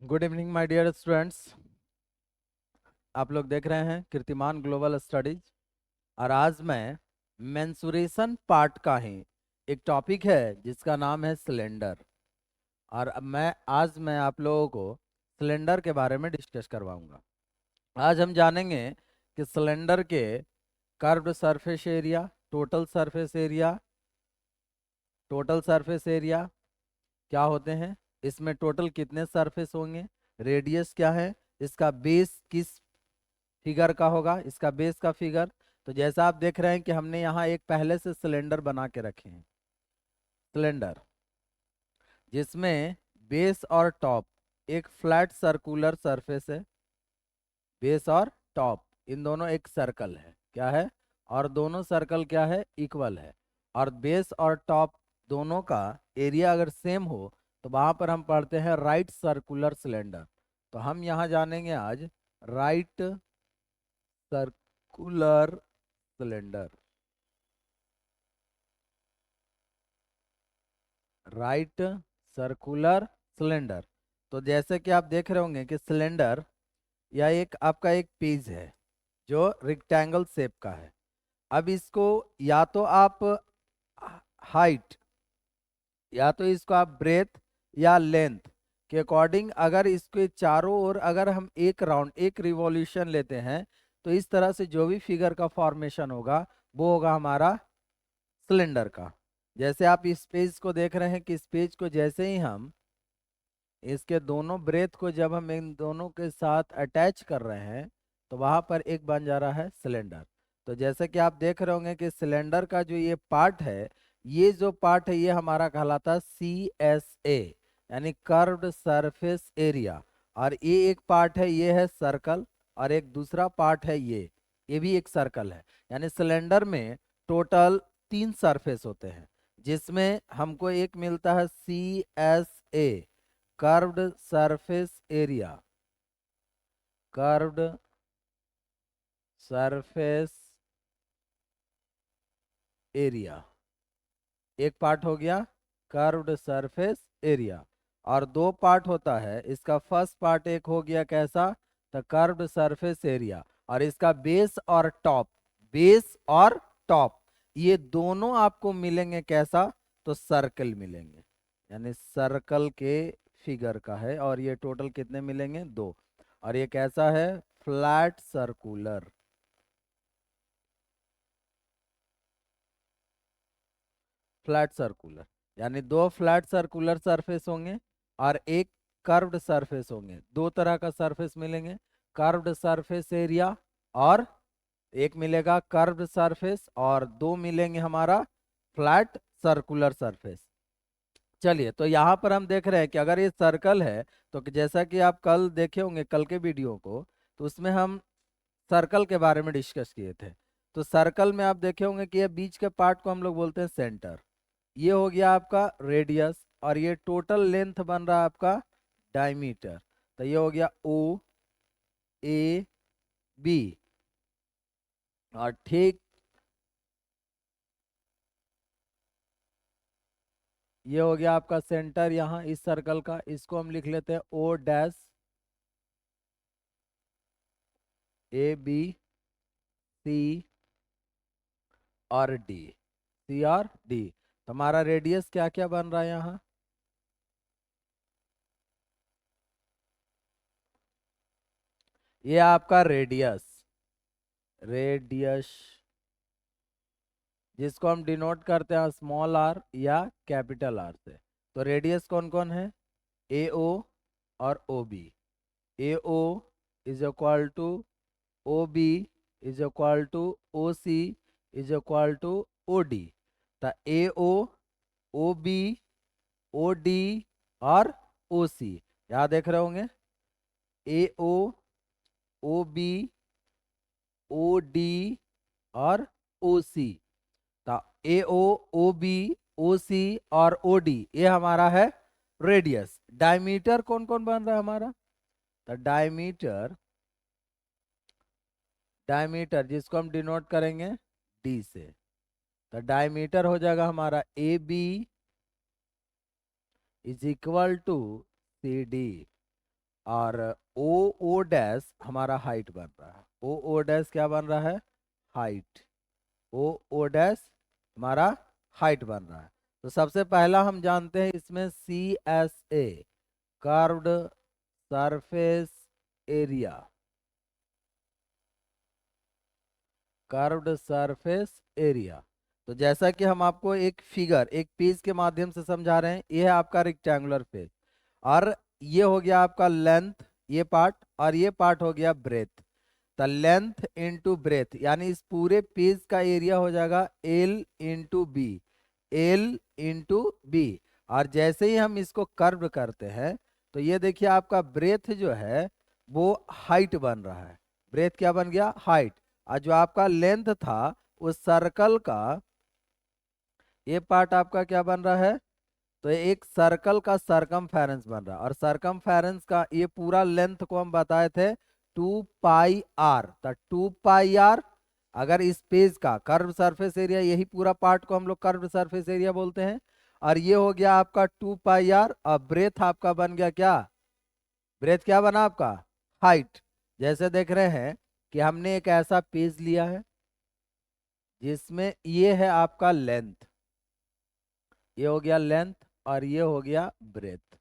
Good evening my dear students. आप लोग देख रहे हैं कीर्तिमान ग्लोबल स्टडीज। और आज मैं मेंसुरेशन पार्ट का ही एक टॉपिक है जिसका नाम है सिलेंडर। और अब मैं आप लोगों को सिलेंडर के बारे में डिस्कस करवाऊंगा। आज हम जानेंगे कि सिलेंडर के curved surface area, total surface area क्या होते हैं, इसमें टोटल कितने सरफेस होंगे, रेडियस क्या है, इसका बेस किस फिगर का होगा, इसका बेस का फिगर। तो जैसा आप देख रहे हैं कि हमने यहाँ एक पहले से सिलेंडर बना के रखे हैं। सिलेंडर जिसमें बेस और टॉप एक फ्लैट सर्कुलर सरफेस है। बेस और टॉप इन दोनों एक सर्कल है, क्या है, और दोनों सर्कल क्या है, इक्वल है। और बेस और टॉप दोनों का एरिया अगर सेम हो तो वहां पर हम पढ़ते हैं राइट सर्कुलर सिलेंडर। तो हम यहाँ जानेंगे आज right circular cylinder. Right circular cylinder. तो जैसे कि आप देख रहे होंगे कि सिलेंडर यह एक आपका एक पेज है जो रेक्टेंगल शेप का है। अब इसको या तो आप हाइट या तो इसको आप ब्रेथ या लेंथ के अकॉर्डिंग, अगर इसके चारों ओर अगर हम एक राउंड एक रिवॉल्यूशन लेते हैं तो इस तरह से जो भी फिगर का फॉर्मेशन होगा वो होगा हमारा सिलेंडर का। जैसे आप इस पेज को देख रहे हैं कि इस पेज को जैसे ही हम इसके दोनों ब्रेथ को जब हम इन दोनों के साथ अटैच कर रहे हैं तो वहां पर एक बन जा रहा है सिलेंडर। तो जैसे कि आप देख रहे होंगे कि सिलेंडर का जो ये पार्ट है, ये जो पार्ट है ये हमारा कहलाता है CSA, यानी कर्व्ड सरफेस एरिया। और ये एक पार्ट है, ये है सर्कल। और एक दूसरा पार्ट है ये भी एक सर्कल है। यानी सिलेंडर में टोटल 3 सरफेस होते हैं जिसमें हमको एक मिलता है CSA, curved surface area. Curved surface area एक पार्ट हो गया, कर्व्ड सरफेस एरिया। और दो पार्ट होता है, इसका फर्स्ट पार्ट एक हो गया कैसा, तो कर्व्ड सरफेस एरिया। और इसका बेस और टॉप ये दोनों आपको मिलेंगे कैसा, तो सर्कल मिलेंगे, यानी सर्कल के फिगर का है। और ये टोटल कितने मिलेंगे, 2। और ये कैसा है, फ्लैट सर्कुलर। फ्लैट सर्कुलर यानी 2 फ्लैट सर्कुलर सरफेस होंगे और एक कर्व्ड सरफेस होंगे। दो तरह का सरफेस मिलेंगे, कर्व्ड सरफेस एरिया और एक मिलेगा कर्व्ड सरफेस, और दो मिलेंगे हमारा फ्लैट सर्कुलर सरफेस। चलिए, तो यहाँ पर हम देख रहे हैं कि अगर ये सर्कल है तो जैसा कि आप कल देखे होंगे कल के वीडियो को, तो उसमें हम सर्कल के बारे में डिस्कस किए थे। तो सर्कल में आप देखे होंगे कि ये बीच के पार्ट को हम लोग बोलते हैं सेंटर। ये हो गया आपका रेडियस, और ये टोटल लेंथ बन रहा है आपका डायमीटर। तो ये हो गया OAB। और ठीक ये हो गया आपका सेंटर यहाँ इस सर्कल का, इसको हम लिख लेते हैं O'ABC और C और D। तो हमारा रेडियस क्या क्या बन रहा है यहाँ, ये आपका रेडियस जिसको हम डिनोट करते हैं स्मॉल आर या कैपिटल आर से। तो रेडियस कौन कौन है, AO और OB। AO is equal to OB is equal to OC is equal to OD। तो AO, OB, OD और OC याद देख रहे होंगे, AO, OB, OD और OC। तो AO, OB, OC और OD ये हमारा है रेडियस। डायमीटर कौन कौन बन रहा है हमारा, तो डायमीटर जिसको हम डिनोट करेंगे D से। तो डायमीटर हो जाएगा हमारा AB is equal to CD। और ओ ओ डैश हमारा हाइट बन रहा है। ओ ओ डैश क्या बन रहा है? हाइट। ओ ओ डैश हमारा हाइट बन रहा है। तो सबसे पहला हम जानते हैं इसमें C S A, curved surface area, curved surface area. तो जैसा कि हम आपको एक फिगर, एक पेज के माध्यम से समझा रहे हैं, ये है आपका रेक्टेंगुलर पेज, और ये हो गया आपका लेंथ, ये पार्ट, और ये पार्ट हो गया ब्रेथ। तो लेंथ इंटू ब्रेथ, यानी इस पूरे पेज का एरिया हो जाएगा L into B, L into B. और जैसे ही हम इसको कर्व करते हैं तो ये देखिए आपका ब्रेथ जो है वो हाइट बन रहा है। ब्रेथ क्या बन गया? हाइट। और जो आपका लेंथ था उस सर्कल का, ये पार्ट आपका क्या बन रहा है? तो एक सर्कल का सरकमफेरेंस बन रहा है, और सरकमफेरेंस का ये पूरा लेंथ को हम बताए थे 2 पाई आर। तो 2 पाई आर, अगर इस पेज का कर्व सरफेस एरिया, यही पूरा पार्ट को हम लोग कर्व सरफेस एरिया बोलते हैं। और ये हो गया आपका 2 पाई आर, और ब्रेथ आपका बन गया क्या? ब्रेथ क्या बना आपका? हाइट। जैसे देख रहे हैं कि हमने एक ऐसा पेज लिया है जिसमें ये है आपका लेंथ, ये हो गया लेंथ, और ये हो गया ब्रेथ।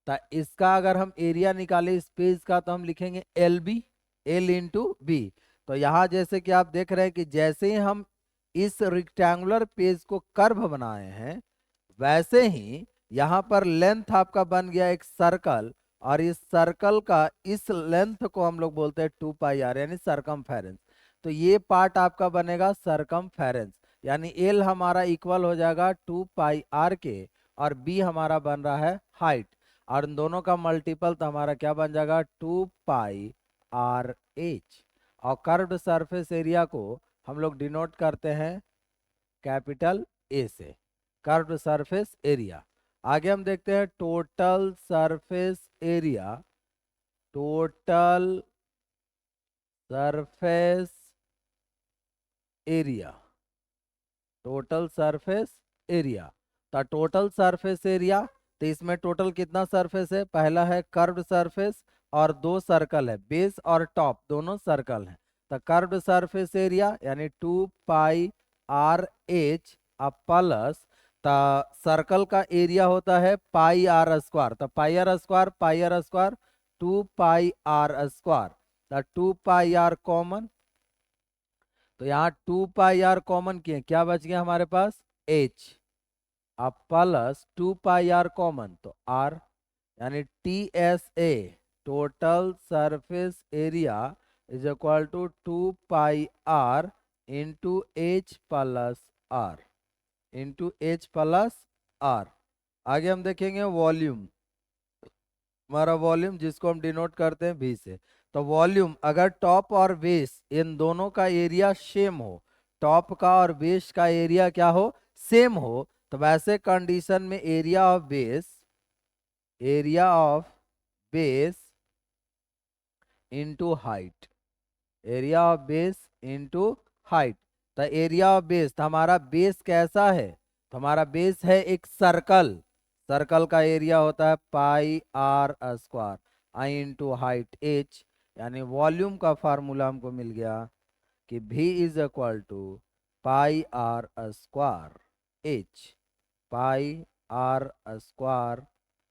तो इसका अगर हम एरिया निकाले इस पेज का तो हम लिखेंगे L B, L into B. तो यहाँ जैसे कि आप देख रहे हैं कि जैसे ही हम इस रेक्टेंगुलर पेज को कर्व बनाए हैं, वैसे ही यहाँ पर लेंथ आपका बन गया एक सर्कल, और इस सर्कल का इस लेंथ को हम लोग बोलते हैं 2 पाई आर, यानी सरकमफेरेंस। तो ये पार्ट आपका बनेगा सरकमफेरेंस, यानी एल हमारा इक्वल हो जाएगा 2 पाई आर के, और बी हमारा बन रहा है हाइट। और इन दोनों का मल्टीपल तो हमारा क्या बन जाएगा? 2 पाई आर एच। और कर्व्ड सरफेस एरिया को हम लोग डिनोट करते हैं कैपिटल ए से, कर्व्ड सरफेस एरिया। आगे हम देखते हैं total surface area, total surface area, total surface area. तो टोटल सरफेस एरिया, तो इसमें टोटल कितना सरफेस है? पहला है कर्व्ड सरफेस, और दो सर्कल है, बेस और टॉप दोनों सर्कल हैं। तो कर्व्ड सरफेस एरिया यानी 2 पाई आर एच प्लस, तो सर्कल का एरिया होता है पाई आर स्क्वायर। तो pi r square 2 pi r square. तो 2 पाई आर कॉमन, तो यहाँ 2 पाई आर कॉमन किए, क्या बच गया हमारे पास? एच। अब प्लस 2 पाई आर कॉमन, तो आर, यानी T S A, total surface area is equal to 2 pi are into H plus are, into H plus R. आगे हम देखेंगे वॉल्यूम, हमारा वॉल्यूम जिसको हम डिनोट करते हैं भी से। तो वॉल्यूम, अगर टॉप और बेस इन दोनों का एरिया सेम हो, टॉप का और बेस का एरिया क्या हो? सेम हो, तो वैसे कंडीशन में area of base, area of base into height, area of base into height. तो एरिया ऑफ बेस, तो हमारा बेस कैसा है? तो हमारा बेस है एक सर्कल, सर्कल का एरिया होता है pi r square, I into height h. यानी वॉल्यूम का फार्मूला हमको मिल गया कि V is equal to pi r square h, pi r square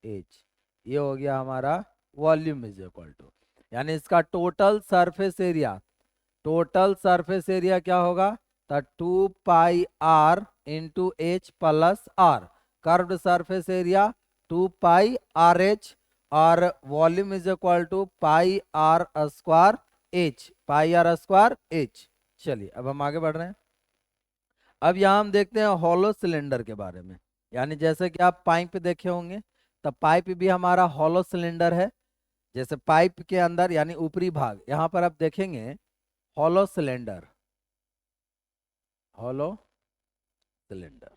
h. ये हो गया हमारा वॉल्यूम इज इक्वल टू, यानी इसका total surface area, total surface area क्या होगा? तो 2 pi are into H plus r, curved surface area 2 pi r h, और volume is equal to pi r square h, pi r square h. चलिए अब हम आगे बढ़ रहे हैं। अब यहाँ हम देखते हैं हॉलो सिलेंडर के बारे में। यानी जैसे कि आप पाइप देखे होंगे, तो पाइप भी हमारा हॉलो सिलेंडर है। जैसे पाइप के अंदर यानी ऊपरी भाग, यहाँ पर आप देखेंगे हॉलो सिलेंडर, हॉलो सिलेंडर।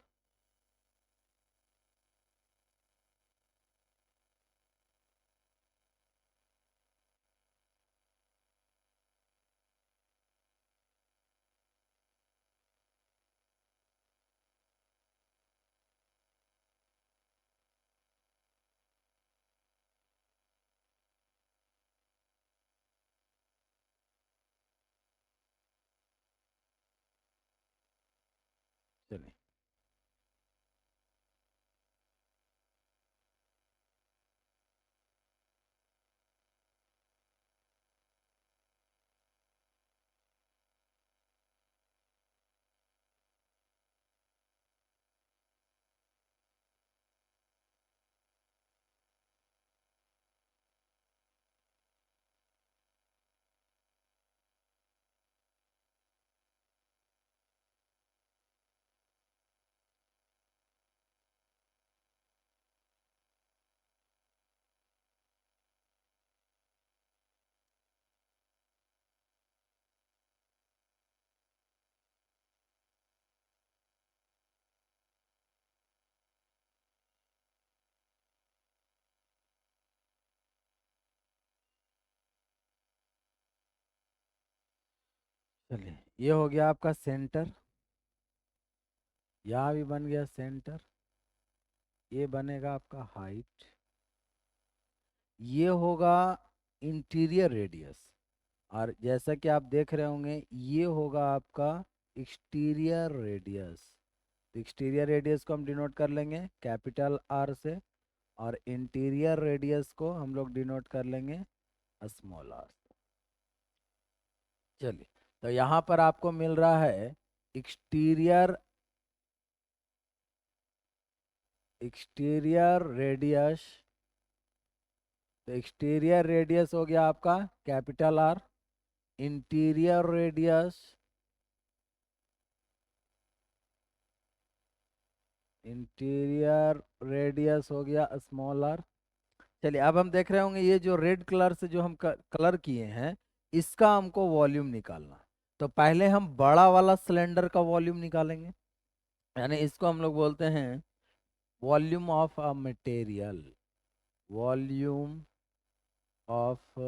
चलिए, ये हो गया आपका सेंटर, यहाँ भी बन गया सेंटर, ये बनेगा आपका हाइट, ये होगा इंटीरियर रेडियस, और जैसा कि आप देख रहे होंगे ये होगा आपका एक्सटीरियर रेडियस। तो एक्सटीरियर रेडियस को हम डिनोट कर लेंगे कैपिटल आर से, और इंटीरियर रेडियस को हम लोग डिनोट कर लेंगे स्मॉल आर से। चलिए, तो यहाँ पर आपको मिल रहा है एक्सटीरियर एक्सटीरियर रेडियस। तो एक्सटीरियर रेडियस हो गया आपका capital are, interior radius, interior radius हो गया स्मॉल आर। चलिए, अब हम देख रहे होंगे ये जो रेड कलर से जो हम कलर किए हैं, इसका हमको वॉल्यूम निकालना। तो पहले हम बड़ा वाला सिलेंडर का वॉल्यूम निकालेंगे, यानी इसको हम लोग बोलते हैं volume of a material, volume of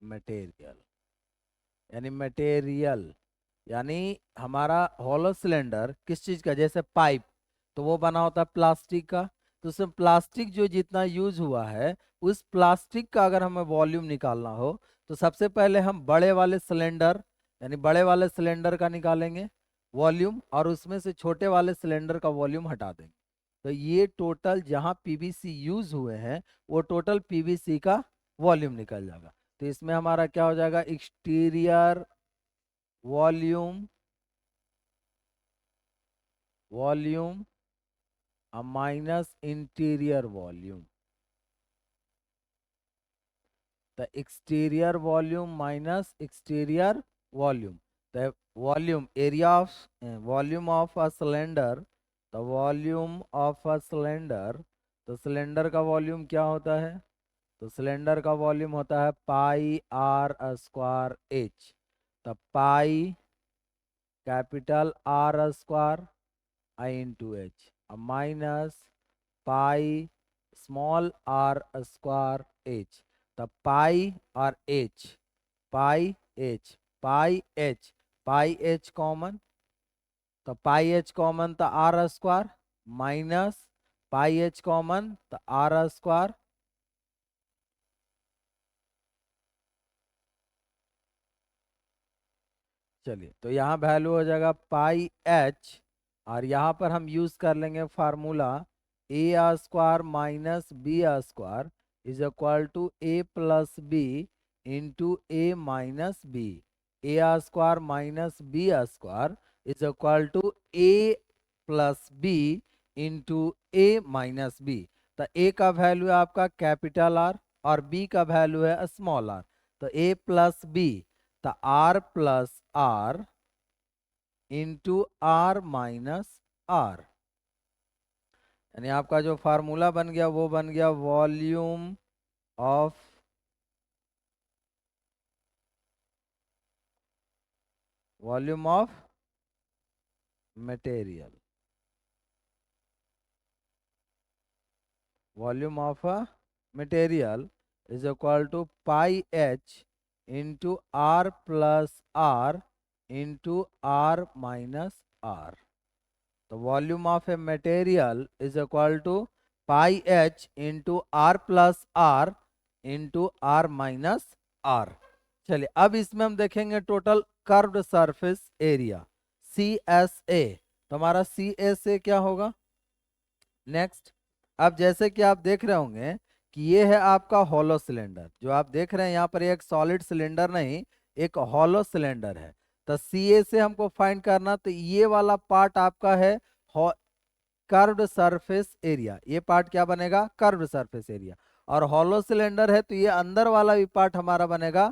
material, यानी मटेरियल, यानी हमारा हॉलो सिलेंडर किस चीज़ का, जैसे पाइप, तो वो बना होता है प्लास्टिक का। तो उसमें प्लास्टिक जो जितना यूज हुआ है, उस प्लास्टिक का अगर हमें वॉल्यूम निकालना हो, तो सबसे पहले हम बड़े वाले सिलेंडर, यानी बड़े वाले सिलेंडर का निकालेंगे वॉल्यूम, और उसमें से छोटे वाले सिलेंडर का वॉल्यूम हटा देंगे। तो ये टोटल जहाँ पीवीसी यूज हुए हैं, वो टोटल पीवीसी का वॉल्यूम निकल जाएगा। तो इसमें हमारा क्या हो जाएगा, exterior volume, volume minus interior volume. तो exterior volume minus exterior volume, तो volume area of, volume of a cylinder, तो वॉल्यूम ऑफ अ सिलेंडर, तो सिलेंडर का वॉल्यूम क्या होता है, तो सिलेंडर का वॉल्यूम होता है पाई आर स्क्वायर एच। तो pi capital r square I into h, minus pi small r square h. तब पाई और h, pi h, pi h, pi h common, तो पाई एच कॉमन तो r square, minus pi h common तो r square. चलिए, तो यहाँ value हो जाएगा पाई एच, और यहाँ पर हम यूज कर लेंगे formula a square minus b square is equal to a plus b into a minus b. A square minus b square is equal to a plus b into a minus b. तो a का value है आपका capital R, और b का value है small r. तो a plus b, तो r plus are into r minus r, यानी आपका जो फार्मूला बन गया वो बन गया volume of, volume of material, volume of a material is equal to pi h into r plus are into r minus r. तो volume of a material is equal to pi h into r plus are into r minus r. चलिए, अब इसमें हम देखेंगे total curved surface area, C S A. तो हमारा सी S ए क्या होगा नेक्स्ट। अब जैसे कि आप देख रहे होंगे कि ये है आपका हॉलो सिलेंडर, जो आप देख रहे हैं यहाँ पर एक सॉलिड सिलेंडर नहीं, एक हॉलो सिलेंडर है। तो सी ए से हमको फाइंड करना, तो ये वाला पार्ट आपका है कर्व्ड सरफेस एरिया, ये पार्ट क्या बनेगा, कर्व्ड सरफेस एरिया। और हॉलो सिलेंडर है तो ये अंदर वाला भी पार्ट हमारा बनेगा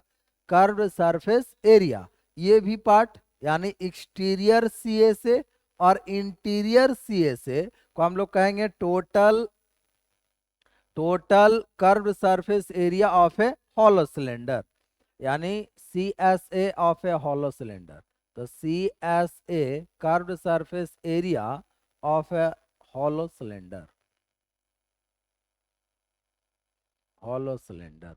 कर्व्ड सरफेस एरिया। ये भी पार्ट, यानी एक्सटीरियर सीए से और इंटीरियर सीए से को हम लोग कहेंगे total, total curved surface area of a hollow cylinder, यानी C S A of a hollow cylinder. तो C S A curved surface area of a hollow cylinder, hollow cylinder.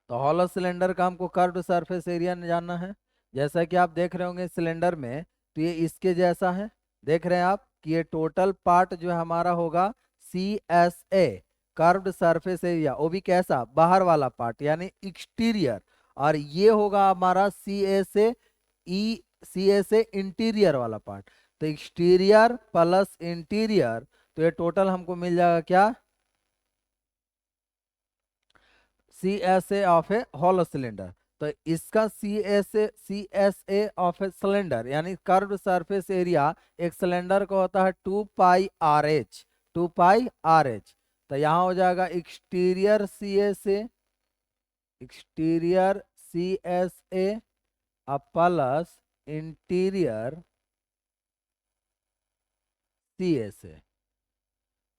तो हॉलो सिलेंडर का हमको कर्व्ड सरफेस एरिया जानना है। जैसा कि आप देख रहे होंगे सिलेंडर में, तो ये इसके जैसा है। देख रहे हैं आप कि ये टोटल पार्ट जो है हमारा होगा CSA, कर्व्ड सरफेस एरिया, वो भी कैसा, बाहर वाला पार्ट यानी एक्सटीरियर। और ये होगा हमारा CSA इंटीरियर वाला पार्ट। तो एक्सटीरियर प्लस इंटीरियर, तो ये टोटल हमको मिल जाएगा क्या, CSA of a hollow cylinder. तो इसका CSA ऑफ ए सिलेंडर यानी कर्व्ड सरफेस एरिया एक सिलेंडर का होता है 2πRH, 2πRH। तो यहाँ हो जाएगा exterior CSA plus interior CSA।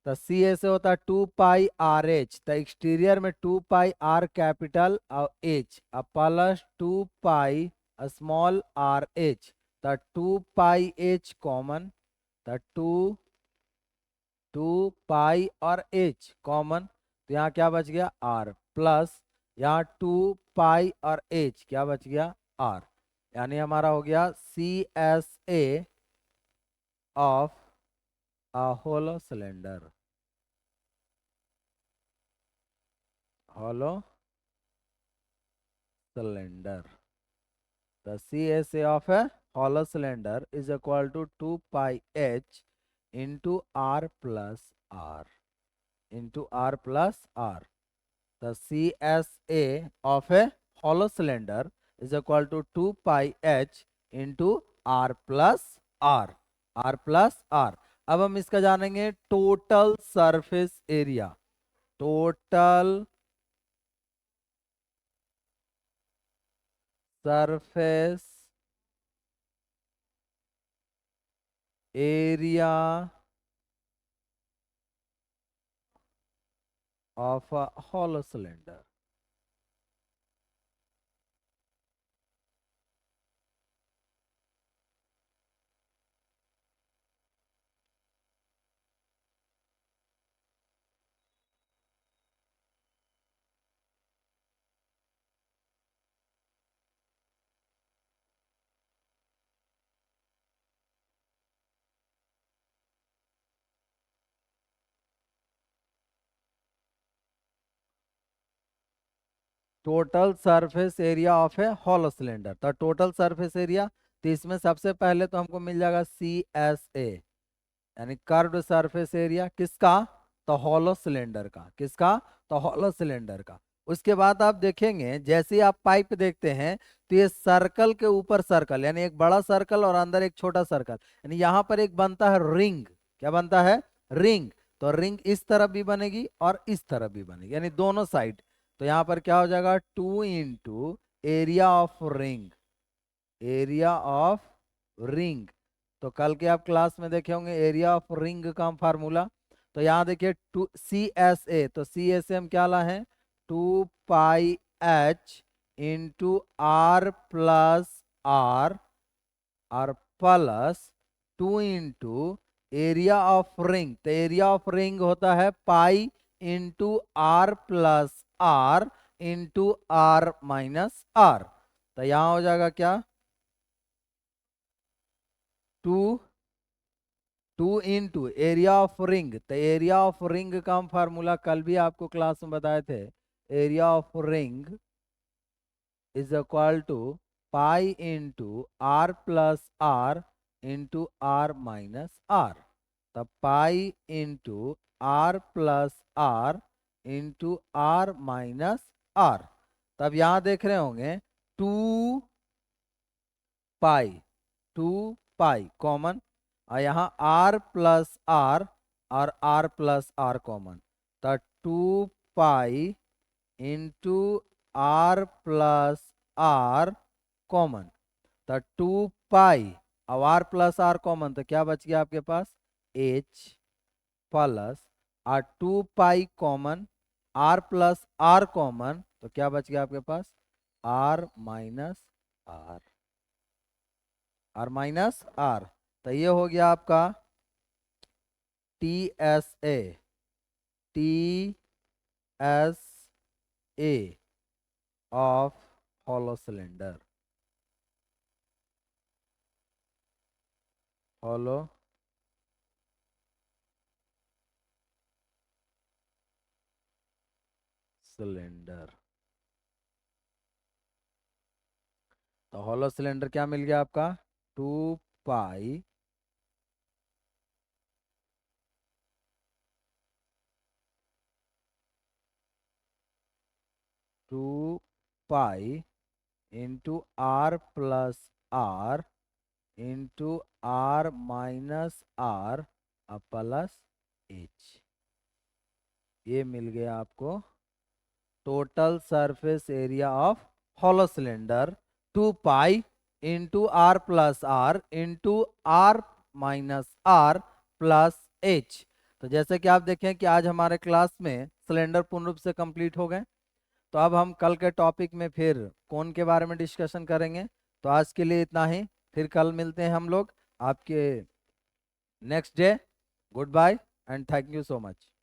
तो CSA होता है 2πRH, तो एक्सटीरियर में 2πR कैपिटल और H प्लस 2π स्मॉल RH। तो 2πH कॉमन, तो 2π और H कॉमन, तो यहाँ क्या बच गया R, प्लस यहाँ 2π और H क्या बच गया R। यानी हमारा हो गया CSA of a hollow cylinder, hollow cylinder। The CSA of a hollow cylinder is equal to 2πH into R plus R, into R plus R। The CSA of a hollow cylinder is equal to 2πH into R plus R, R plus R। अब हम इसका जानेंगे total surface area, total surface area of a hollow cylinder। Total surface area of a hollow cylinder, तो total surface area, तो इसमें सबसे पहले तो हमको मिल जाएगा CSA यानी कर्व्ड सरफेस एरिया किसका, तो हॉलो सिलेंडर का, किसका, तो हॉलो सिलेंडर का। उसके बाद आप देखेंगे जैसे ही आप पाइप देखते हैं, तो ये सर्कल के ऊपर सर्कल यानी एक बड़ा सर्कल और अंदर एक छोटा सर्कल, यानी यहाँ पर एक बनता है रिंग, क्या बनता है, रिंग। तो रिंग इस तरफ भी बनेगी और इस तरफ भी बनेगी यानी दोनों साइड। तो यहाँ पर क्या हो जाएगा 2 into area of ring, area of ring. तो कल के आप क्लास में देखे होंगे एरिया ऑफ रिंग का फार्मूला। तो यहाँ देखिए टू CSA, तो CSA हम क्या ला है 2πH into R plus R, और plus 2 into area of ring, तो एरिया ऑफ रिंग होता है पाई into R plus R into R minus R। तो यहाँ हो जाएगा क्या 2 इंटू एरिया ऑफ रिंग, तो एरिया ऑफ रिंग का हम फार्मूला कल भी आपको क्लास में बताए थे, area of ring is equal to pi into R plus R into R minus R। तब pi into R plus R into R minus R। तब यहाँ देख रहे होंगे 2 पाई, 2 पाई कॉमन, और यहाँ R प्लस R और R प्लस R कॉमन। तो 2 pi into R plus R common, तो 2 पाई और R प्लस R कॉमन, तो क्या बच गया आपके पास H प्लस, और 2 pi common, R plus R common, तो क्या बच गया आपके पास R minus R, R minus R। तो ये हो गया आपका TSA, TSA of hollow cylinder. Hollow cylinder. तो हॉलो सिलेंडर क्या मिल गया आपका? 2 pi two pi into r plus are into r minus r plus h. ये मिल गया आपको total surface area of hollow cylinder 2 pi into r plus are into r minus r plus h. तो जैसे कि आप देखें कि आज हमारे क्लास में सिलेंडर पूर्ण रूप से कंप्लीट हो गए। तो अब हम कल के टॉपिक में फिर कोन के बारे में डिस्कशन करेंगे। तो आज के लिए इतना ही, फिर कल मिलते हैं हम लोग आपके next day. Goodbye and thank you so much.